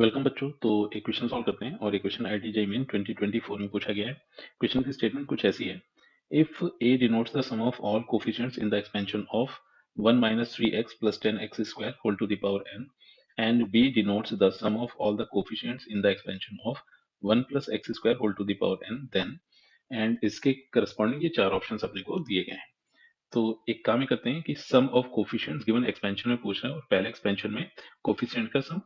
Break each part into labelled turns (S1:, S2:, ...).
S1: Welcome बच्चों। तो एक क्वेश्चन सॉल्व करते हैं और एक क्वेश्चन आईआईटी जेईई मेन 2024 में पूछा गया है। क्वेश्चन की स्टेटमेंट कुछ ऐसी है। If A denotes the sum of all coefficients in the expansion of 1 minus 3x plus 10x square whole to the power n and B denotes the sum of all the coefficients in the expansion of 1 plus x square whole to the power n then and इसके corresponding ये चार options अपने को दिए गए हैं। तो एक काम ये करते हैं कि सम ऑफ कोफिशिएंट्स गिवन एक्सपेंशन में पूछ रहे हैं और पहले एक्सपेंशन में कोफिशिएंट का सम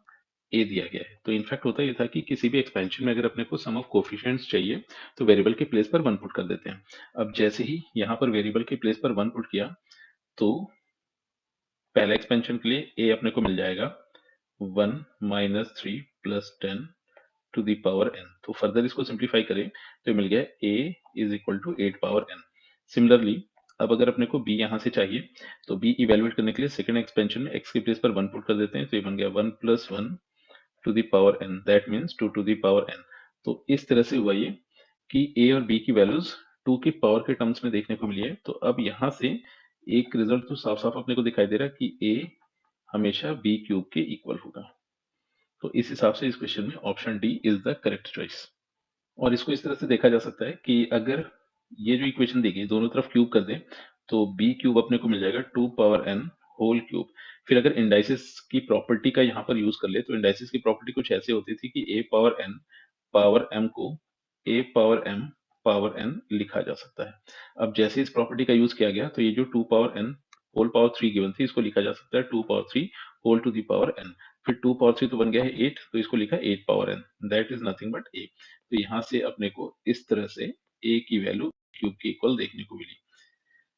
S1: ए दिया गया है। तो इनफैक्ट होता ये था कि किसी भी एक्सपेंशन में अगर अपने को सम ऑफ कोफिशिएंट्स चाहिए तो वेरिएबल के प्लेस पर वन पुट कर देते हैं। अब जैसे ही यहाँ पर वेरिएबल के प्लेस पर वन पुट किया तो पहले एक्सपेंशन के लिए ए अपने को मिल जाएगा 1 minus 3 plus 10 to the power n। तो फर्दर इसको सिंप्लीफाई करें तो ये मिल गया a is equal to 8 power n। Similarly अब अगर अपने को b यहाँ से चाहिए तो b इवेलुएट करने के लिए सेकंड एक्सपेंशन में x के प्लेस पर 1 पुट कर देते हैं। तो ये बन गया 1 plus 1 to the power n, that means 2 to the power n। तो इस तरह से हुआ ये कि a और b की वैल्यूज 2 की पावर के टर्म्स में देखने को मिली है। तो अब यहाँ से एक रिजल्ट तो साफ साफ अपने को दिखाई दे रहा है कि a हमेशा b क्यूब के इक्वल होगा। तो इस हिसाब से इस क्वेश्चन में option D is the correct choice. और इसको इस तरह से देखा जा सकता है कि अगर ये जो इक्वेशन दी गई दोनों तरफ क्यूब कर दें तो बी क्यूब अपने को मिल जाएगा 2 पावर n होल क्यूब। फिर अगर इंडाइसिस की प्रॉपर्टी का यहाँ पर यूज कर ले तो इंडाइसिस की प्रॉपर्टी कुछ ऐसे होती थी कि a power n power m को a power m power n लिखा जा सकता है। अब जैसे इस प्रॉपर्टी का यूज किया गया तो ये जो 2 power n whole power 3 given थी इसको लिखा जा सकता है 2 power 3 whole to the power n। फिर 2 पावर 3 तो बन गया है 8, तो इसको लिखा 8 power n, that is nothing but a। तो यहाँ से अपने को इस तरह से a की वैल्यू क्यूब के इक्वल देखने को मिली।